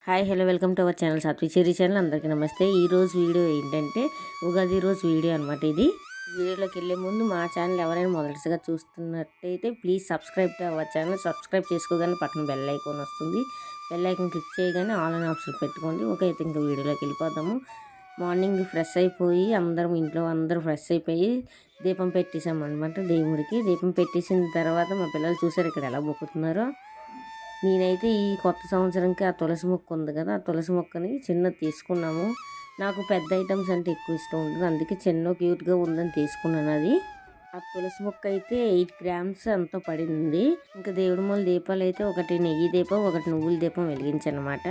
Hi hello welcome to our channel Satvik Cherry channel. అందరికీ నమస్తే. ఈరోజు వీడియో ఏంటంటే ఉగాది రోజు వీడియో అనమాట. ఇది వీడియోలోకి వెళ్ళే ముందు మా ఛానల్ ఎవరైనా మొదటిసారిగా చూస్తున్నట్టయితే please subscribe to our channel. Subscribe చేసుకోగానే పక్కన బెల్ ఐకాన్ వస్తుంది. బెల్ ఐకాన్ క్లిక్ చేయగానే ఆల్ అనే ఆప్షన్ పెట్టుకోండి. ఓకే, అయితే ఇంకా వీడియోలోకి వెళ్ళిపోతాము. మార్నింగ్ ఫ్రెష్ అయిపోయి అందరూ ఫ్రెష్ అయిపోయి దీపం పెట్టేసామన్నమాట. దేవుడికి దీపం పెట్టేసిన తర్వాత మా పిల్లలు చూసారు ఇక్కడ ఎలా మొక్కుతున్నారో. నేనైతే ఈ కొత్త సంవత్సరంకి ఆ తులసి మొక్క ఉంది కదా, ఆ తులసి మొక్కని చిన్నది తీసుకున్నాము. నాకు పెద్ద ఐటమ్స్ అంటే ఎక్కువ ఇష్టం ఉంటుంది, అందుకే చిన్న క్యూట్గా ఉందని తీసుకున్నాను. అది ఆ తులసి మొక్క అయితే 8 grams అంతా పడింది. ఇంకా దేవుడి మూల దీపాలు అయితే ఒకటి నెయ్యి దీపం, ఒకటి నువ్వుల దీపం వెలిగించనమాట.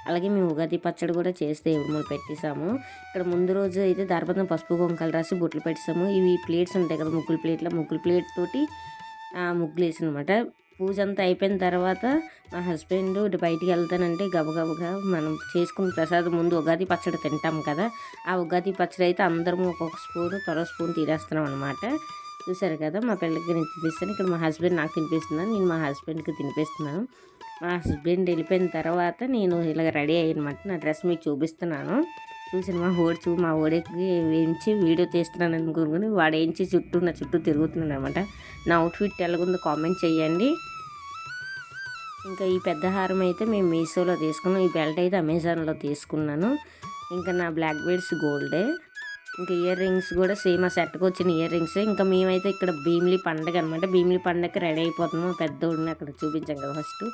అలాగే మేము ఉగాది పచ్చడి కూడా చేసి దేవుడి మూల పెట్టేసాము. ఇక్కడ ముందు రోజు అయితే దర్భతం పసుపు కుంకాలు రాసి బొట్లు పెట్టేసాము. ఇవి ప్లేట్స్ ఉంటాయి కదా, ముగ్గుల ప్లేట్ తోటి ముగ్గులు వేసి అనమాట. పూజ అంతా అయిపోయిన తర్వాత మా హస్బెండ్ ఇటు బయటికి వెళ్తానంటే గబగబగా మనం చేసుకున్న ప్రసాదం ముందు ఉగాది పచ్చడి తింటాం కదా, ఆ ఉగాది పచ్చడి అయితే అందరం ఒక్కొక్క స్పూన్ తినేస్తున్నాం అనమాట. చూసారు కదా, మా పిల్లలకి నేను తినిపిస్తాను, ఇక్కడ మా హస్బెండ్ నాకు తినిపిస్తున్నాను, నేను మా హస్బెండ్కి తినిపిస్తున్నాను. మా హస్బెండ్ వెళ్ళిపోయిన తర్వాత నేను ఇలాగ రెడీ అయ్యనమాట. నా డ్రెస్ మీకు చూపిస్తున్నాను. చూసిన మా ఓడికి వేయించి వీడియో తీస్తున్నాను అనుకుని వాడు వేయించి నా చుట్టూ తిరుగుతున్నాడు అనమాట. నా అవుట్ఫిట్ ఎలాగుందో కామెంట్ చేయండి. ఇంకా ఈ పెద్ద హారం అయితే మేము మీషోలో తీసుకున్నాం. ఈ బెల్ట్ అయితే అమెజాన్లో తీసుకున్నాను. ఇంకా నా బ్లాక్ బెడ్స్ గోల్డే. ఇంకా ఇయర్ రింగ్స్ కూడా సేమ్ ఆ సెట్కి వచ్చిన ఇయర్ రింగ్స్. ఇంకా మేమైతే ఇక్కడ భీమిలి పండగ అనమాట. భీమిలి పండగకి రెడీ అయిపోతున్నాం. మా పెద్దోడిని అక్కడ చూపించాం కదా ఫస్ట్.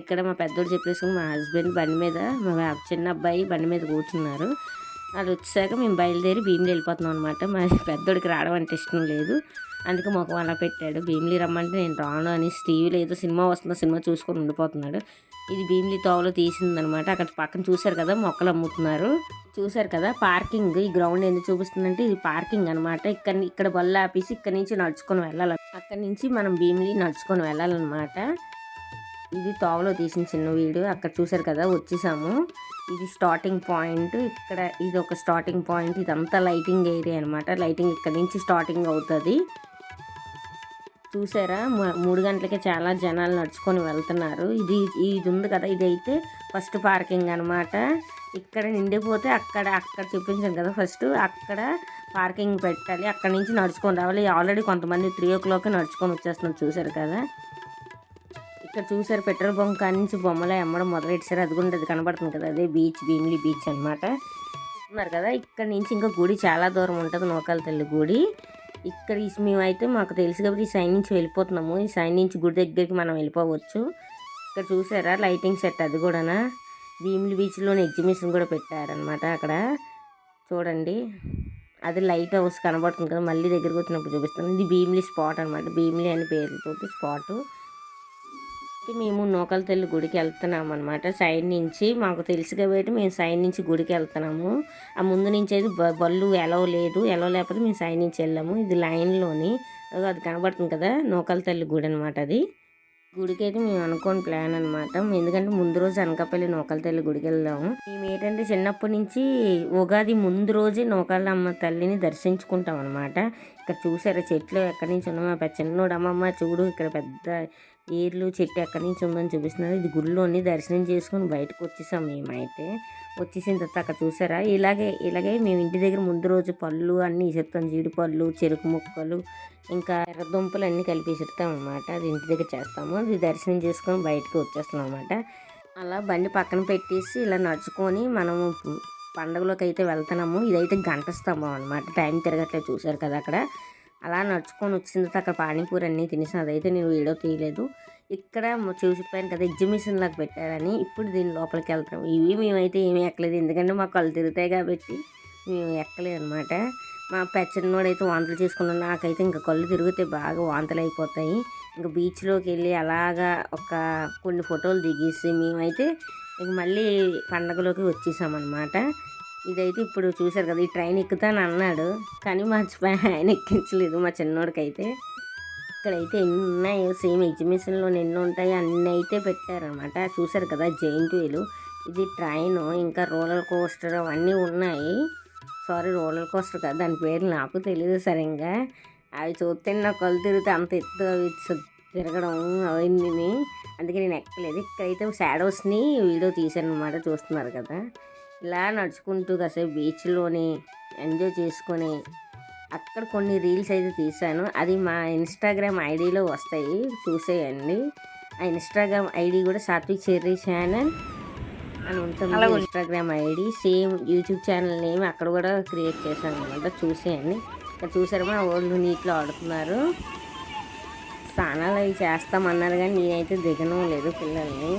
ఇక్కడ మా పెద్దోడు చెప్పేసుకుని మా హస్బెండ్ బండి మీద, మా చిన్న అబ్బాయి బండి మీద కూర్చున్నారు. అది వచ్చాక మేము బయలుదేరి భీమిలి వెళ్ళిపోతున్నాం అనమాట. మా పెద్దోడికి రావడం అంటే ఇష్టం లేదు, అందుకే మొఖం అలా పెట్టాడు. భీమిలి రమ్మంటే నేను రాను అని టీవీలో ఏదో సినిమా వస్తుందో సినిమా చూసుకొని ఉండిపోతున్నాడు. ఇది భీమిలి తోవలో తీసిందనమాట. అక్కడ పక్కన చూశారు కదా మొక్కలు అమ్ముతున్నారు. చూశారు కదా పార్కింగ్. ఈ గ్రౌండ్ ఎందుకు చూపిస్తుందంటే ఇది పార్కింగ్ అనమాట. ఇక్కడ బళ్ళు ఆపేసి ఇక్కడ నుంచి నడుచుకొని వెళ్ళాలి. అక్కడి నుంచి మనం భీమిలి నడుచుకొని వెళ్ళాలన్నమాట. ఇది తోవలో తీసిన చిన్న వీడియో. అక్కడ చూశారు కదా వచ్చేసాము. ఇది స్టార్టింగ్ పాయింట్. ఇక్కడ ఇది ఒక స్టార్టింగ్ పాయింట్. ఇదంతా లైటింగ్ ఏరియా అనమాట. లైటింగ్ ఇక్కడ నుంచి స్టార్టింగ్ అవుతుంది. చూసారా 3 గంటలకే చాలా జనాలు నడుచుకొని వెళ్తున్నారు. ఇది ఉంది కదా, ఇదైతే ఫస్ట్ పార్కింగ్ అనమాట. ఇక్కడ నిండిపోతే అక్కడ చూపించాను కదా ఫస్ట్, అక్కడ పార్కింగ్ పెట్టాలి. అక్కడ నుంచి నడుచుకొని రావాలి. ఆల్రెడీ కొంతమంది 3 o'clock నడుచుకొని వచ్చేస్తున్నారు. చూసారు కదా, ఇక్కడ చూసారు పెట్రోల్ బంక్ కాడి నుంచి బొమ్మలు అమ్మడం మొదలెట్టారు. అది కూడా అది కనబడుతుంది కదా, అదే భీమిలి బీచ్ అనమాట. చూస్తున్నారు కదా, ఇక్కడ నుంచి ఇంకా గుడి చాలా దూరం ఉంటుంది, నూకాల తల్లి గుడి. ఇక్కడ మేమైతే మాకు తెలుసు కాబట్టి ఈ సైడ్ నుంచి వెళ్ళిపోతున్నాము. ఈ సైడ్ నుంచి గుడి దగ్గరికి మనం వెళ్ళిపోవచ్చు. ఇక్కడ చూసారా లైటింగ్ సెట్, అది కూడా భీమిలి బీచ్లోని ఎగ్జిబిషన్ కూడా పెట్టారనమాట. అక్కడ చూడండి, అది లైట్ హౌస్ కనబడుతుంది కదా, మళ్ళీ దగ్గరికి వచ్చినప్పుడు చూపిస్తాను. ఇది భీమిలి స్పాట్ అనమాట. భీమిలి అనే పేరుతోటి స్పాటు. మేము నూకాల తల్లి గుడికి వెళ్తున్నాము అనమాట. సైడ్ నుంచి మాకు తెలుసు కాబట్టి మేము సైడ్ నుంచి గుడికి వెళ్తున్నాము. ఆ ముందు నుంచి అయితే బళ్ళు ఎలవ లేకపోతే మేము సైడ్ నుంచి వెళ్ళాము. ఇది లైన్లోని అది కనబడుతుంది కదా, నూకాల తల్లి గుడి అనమాట. అది గుడికి అయితే మేము అనుకోని ప్లాన్ అనమాట. ఎందుకంటే ముందు రోజు అనకాపల్లి నూకాల తల్లి గుడికి వెళ్దాము. మేము ఏంటంటే చిన్నప్పటి నుంచి ఉగాది ముందు రోజే నూకాలమ్మ తల్లిని దర్శించుకుంటాం అనమాట. ఇక్కడ చూసారా చెట్లు ఎక్కడి నుంచి ఉన్నామో, చిన్నోడు అమ్మమ్మ చూడు ఇక్కడ పెద్ద ఏర్లు చెట్టు ఎక్కడి నుంచి ఉందని చూపిస్తున్నారు. ఇది గుడిలోని దర్శనం చేసుకుని బయటకు వచ్చేసాం. మేమైతే వచ్చేసిన తర్వాత అక్కడ చూసారా ఇలాగే మేము ఇంటి దగ్గర ముందు రోజు పళ్ళు అన్నీ ఇసురుతాం. జీడిపళ్ళు, చెరుకు ముక్కలు, ఇంకా ఎర్రదుంపలు అన్నీ కలిపి ఇసురుతాం అనమాట. అది ఇంటి దగ్గర చేస్తాము. అది దర్శనం చేసుకొని బయటకు వచ్చేస్తాం అనమాట. అలా బండి పక్కన పెట్టేసి ఇలా నడుచుకొని మనము పండుగలోకి అయితే వెళ్తున్నాము. ఇదైతే గంట స్తంభం అనమాట. టైం తిరగట్లేదు చూసారు కదా. అక్కడ అలా నడుచుకొని వచ్చిన తర్వాత అక్కడ పానీపూరి అన్నీ తినేసి, అదైతే నేను వీడియో తీయలేదు. ఇక్కడ చూసిపోయాను కదా ఎగ్జిబిషన్ లాగా పెట్టారని. ఇప్పుడు దీని లోపలికి వెళ్తాం. మేమైతే ఏమీ ఎక్కలేదు, ఎందుకంటే మా కళ్ళు తిరుగుతాయి కాబట్టి మేము ఎక్కలేదు అనమాట. మా చిన్నోడు అయితే వాంతులు చేసుకున్నాడు. నాకైతే ఇంకా కళ్ళు తిరిగితే బాగా వాంతులు అయిపోతాయి. ఇంకా బీచ్లోకి వెళ్ళి అలాగా కొన్ని ఫోటోలు దిగేసి మేమైతే ఇంక మళ్ళీ పండగలోకి వచ్చేసామన్నమాట. ఇదైతే ఇప్పుడు చూసారు కదా, ఈ ట్రైన్ ఎక్కుతాను అన్నాడు కానీ మర్చిపోయి ఆయన ఎక్కించలేదు మా చిన్నోడికైతే. ఇక్కడైతే ఎన్ని ఉన్నాయో సేమ్ ఎగ్జిబిషన్లో ఎన్ని ఉంటాయి అన్నీ అయితే పెట్టారనమాట. చూసారు కదా జైంట్ వీలు, ఇది ట్రైన్, ఇంకా రోలర్ కోస్టర్ అవన్నీ ఉన్నాయి. రోలర్ కోస్టర్ కదా, దాని పేరు నాకు తెలియదు సరిగ్గా. అవి చూస్తే నాకు కళ్ళు తిరిగితే అంత ఎత్తు అవి తిరగడం అవన్నీ అందుకే నేను ఎక్కలేదు. ఇక్కడైతే షాడోస్ని వీడియో తీశాను అనమాట, చూస్తున్నారు కదా. ఇలా నడుచుకుంటూ కాసేపు బీచ్లోని ఎంజాయ్ చేసుకొని అక్కడ కొన్ని రీల్స్ అయితే తీశాను. అది మా ఇన్స్టాగ్రామ్ ఐడిలో వస్తాయి, చూసేయండి. ఆ ఇన్స్టాగ్రామ్ ఐడి కూడా సాత్విక్ చెర్రీ ఛానల్ అని ఉంటుంది. Instagram ID same YouTube channel name అక్కడ కూడా క్రియేట్ చేశాను అనమాట, చూసేయండి. ఇక్కడ చూసారు మా వాళ్ళు నీటిలో ఆడుతున్నారు. స్నానాలు అవి చేస్తామన్నారు కానీ నేనైతే దిగను లేదు పిల్లల్ని.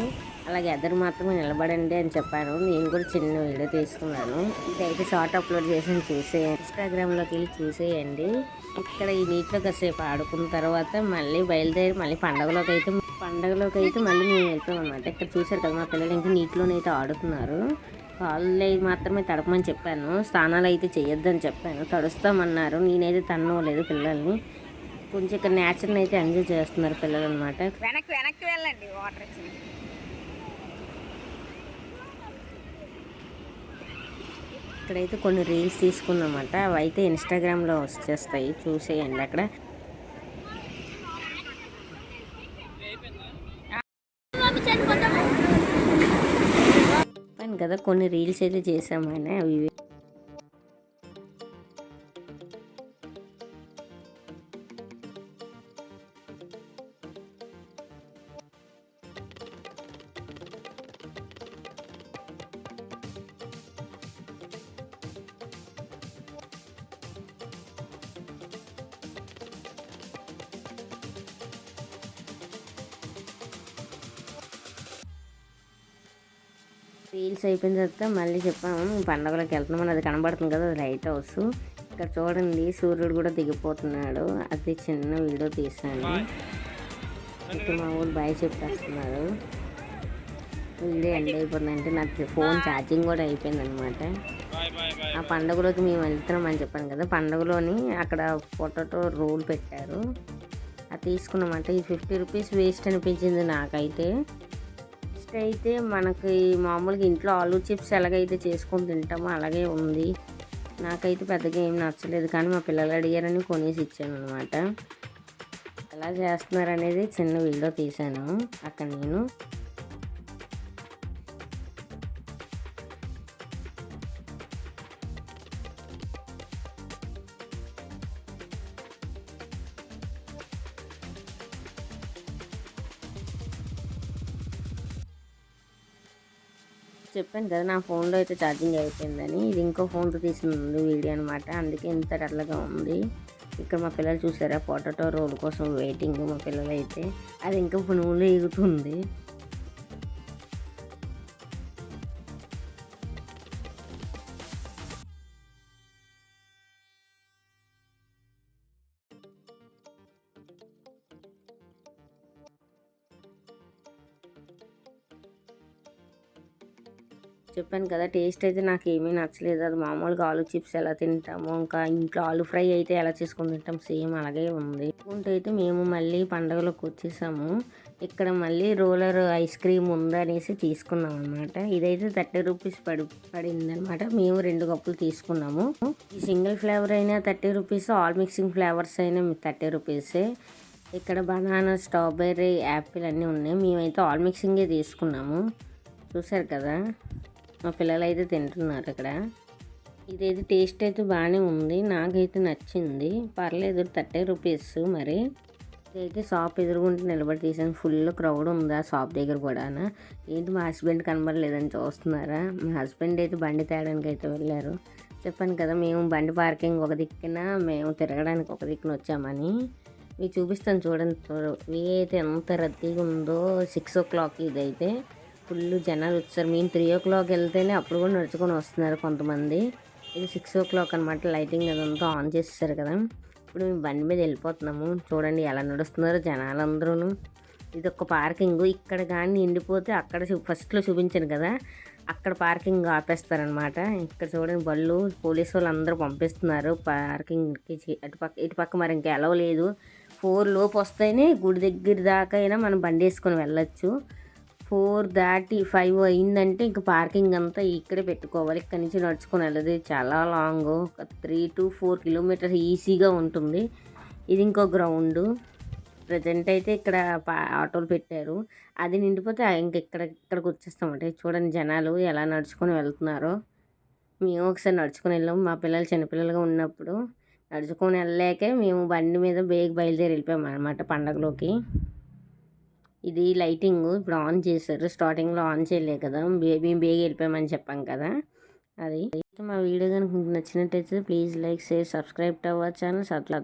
అలాగే ఎద్దరు మాత్రమే నిలబడండి అని చెప్పాను. నేను కూడా చిన్న వీడియో తీసుకున్నాను. ఇదైతే షార్ట్ అప్లోడ్ చేసి ఇన్స్టాగ్రామ్లోకి వెళ్ళి చూసేయండి. ఇక్కడ ఈ నీటిలో కాసేపు ఆడుకున్న తర్వాత మళ్ళీ బయలుదేరి మళ్ళీ పండగలోకి అయితే మళ్ళీ మేము వెళ్తాం అనమాట. ఇక్కడ చూసారు కదా మా పిల్లలు ఇంకా నీటిలోనైతే ఆడుతున్నారు. కాళ్ళు మాత్రమే తడపమని చెప్పాను, స్నానాలు అయితే చేయొద్దని చెప్పాను. తడుస్తామన్నారు, నేనైతే తన్నలేదు పిల్లల్ని. కొంచెం ఇక్కడ నేచర్ని అయితే ఎంజాయ్ చేస్తున్నారు పిల్లలు అనమాట. వెనక్కి వెళ్ళండి, వాటర్ ఇక్కడైతే కొన్ని రీల్స్ తీసుకున్నమాట, అవి అయితే ఇన్స్టాగ్రామ్లో వచ్చేస్తాయి, చూసేయండి. అక్కడ చెప్పాను కదా కొన్ని రీల్స్ అయితే చేసామని, అవి రీల్స్ అయిపోయిన తర్వాత మళ్ళీ చెప్పాము పండగలోకి వెళ్తున్నామని. అది కనబడుతుంది కదా, అది లైట్ హౌస్. ఇక్కడ చూడండి సూర్యుడు కూడా దిగిపోతున్నాడు. అది చిన్న వీడియో తీసాను. ఇక్కడ మా ఊరు బాయ్ చెప్పేస్తున్నారు. వీడియో ఎండ్ అయిపోతుందంటే నాకు ఫోన్ ఛార్జింగ్ కూడా అయిపోయింది అనమాట. ఆ పండుగలోకి మేము వెళ్తున్నాం అని చెప్పాను కదా, పండుగలోని అక్కడ పొటాటో రోల్ పెట్టారు, అది తీసుకున్నామంటే. ఇది 50 రూపీస్ వేస్ట్ అనిపించింది నాకైతే. అయితే మనకి మామూలుగా ఇంట్లో ఆలూ చిప్స్ ఎలాగైతే చేసుకొని తింటామో అలాగే ఉంది. నాకైతే పెద్దగా ఏం నచ్చలేదు, కానీ మా పిల్లలు అడిగారని కొనేసి ఇచ్చాను అనమాట. ఎలా చేస్తున్నారు అనేది చిన్న వీడియో తీశాను అక్కడ నేను. చెప్పాను కదా నా ఫోన్లో అయితే ఛార్జింగ్ అయిపోయిందని. ఇది ఇంకో ఫోన్తో తీసింది వీడియో అనమాట, అందుకే ఇంత డల్గా ఉంది. ఇక్కడ మా పిల్లలు చూసారా పొటాటో రోల్ కోసం వెయిటింగ్. మా పిల్లలు అయితే అది ఇంకా నూనెలో ఎగుతుంది. చెప్పాను కదా టేస్ట్ అయితే నాకు ఏమీ నచ్చలేదు. అది మామూలుగా ఆలూ చిప్స్ ఎలా తింటామో, ఇంకా ఇంట్లో ఆలూ ఫ్రై అయితే ఎలా చేసుకొని తింటాం సేమ్ అలాగే ఉంది. అయితే మేము మళ్ళీ పండగలోకి వచ్చేసాము. ఇక్కడ మళ్ళీ రోలర్ ఐస్ క్రీమ్ ఉందనేసి తీసుకున్నాం అనమాట. ఇదైతే 30 రూపీస్ పడింది అనమాట. మేము 2 కప్పులు తీసుకున్నాము. ఈ సింగిల్ ఫ్లేవర్ అయినా 30 రూపీస్, ఆల్ మిక్సింగ్ ఫ్లేవర్స్ అయినా 30 రూపీసే. ఇక్కడ బనానా, స్ట్రాబెర్రీ, యాపిల్ అన్నీ ఉన్నాయి. మేమైతే ఆల్ మిక్సింగే తీసుకున్నాము. చూసారు కదా మా పిల్లలు అయితే తింటున్నారు ఇక్కడ. ఇదైతే టేస్ట్ అయితే బాగానే ఉంది, నాకైతే నచ్చింది, పర్లేదు. 30 రూపీస్. మరి ఇదైతే షాప్ ఎదురుగుంటే నిలబడి తీసాను. ఫుల్ క్రౌడ్ ఉంది ఆ షాప్ దగ్గర కూడా. ఏంటి మా హస్బెండ్ కనబడలేదని చూస్తున్నారా? మా హస్బెండ్ అయితే బండి తేయడానికి అయితే వెళ్ళారు. చెప్పాను కదా మేము బండి పార్కింగ్ ఒక దిక్కున, మేము తిరగడానికి ఒక దిక్కున వచ్చామని. మీకు చూపిస్తాను చూడండి. వే అయితే ఎంత రద్దీగా ఉందో. 6 o'clock ఇదైతే ఫుల్ జనాలు వచ్చారు. మేము 3 o'clock వెళ్తేనే అప్పుడు కూడా నడుచుకొని వస్తున్నారు కొంతమంది. ఇది 6 o'clock అనమాట. లైటింగ్ అదంతా ఆన్ చేసేసారు కదా. ఇప్పుడు మేము బండి మీద వెళ్ళిపోతున్నాము. చూడండి ఎలా నడుస్తున్నారో జనాలందరూ. ఇది ఒక పార్కింగ్. ఇక్కడ కానీ నిండిపోతే అక్కడ ఫస్ట్లో చూపించాను కదా, అక్కడ పార్కింగ్ ఆపేస్తారనమాట. ఇక్కడ చూడండి బళ్ళు పోలీసు వాళ్ళు అందరూ పంపిస్తున్నారు పార్కింగ్కి. ఇటు పక్క మరి ఇంకా ఎలవ లేదు. 4 లోపు వస్తేనే గుడి దగ్గర దాకా అయినా మనం బండి వేసుకొని వెళ్ళొచ్చు. 4 దాటి 5 అయిందంటే ఇంక పార్కింగ్ అంతా ఇక్కడే పెట్టుకోవాలి. ఇక్కడి నుంచి నడుచుకొని వెళ్ళదు, చాలా లాంగ్. ఒక 3 to 4 kilometers ఈజీగా ఉంటుంది. ఇది ఇంకో గ్రౌండ్. ప్రజెంట్ అయితే ఇక్కడ ఆటోలు పెట్టారు. అది నిండిపోతే ఇక్కడికి వచ్చేస్తామంటే చూడండి జనాలు ఎలా నడుచుకొని వెళ్తున్నారో. మేము ఒకసారి నడుచుకొని వెళ్ళాము. మా పిల్లలు చిన్నపిల్లలుగా ఉన్నప్పుడు నడుచుకొని వెళ్ళలేకే మేము బండి మీద బయలుదేరి వెళ్ళిపోయాము అనమాట పండగలోకి. ఇది లైటింగ్ ఇప్పుడు ఆన్ చేశారు. స్టార్టింగ్లో ఆన్ చేయలే కదా, మేము వెళ్ళిపోయామని చెప్పాం కదా. అది మా వీడియో కనుక మీకు నచ్చినట్టయితే please like share subscribe to our channel.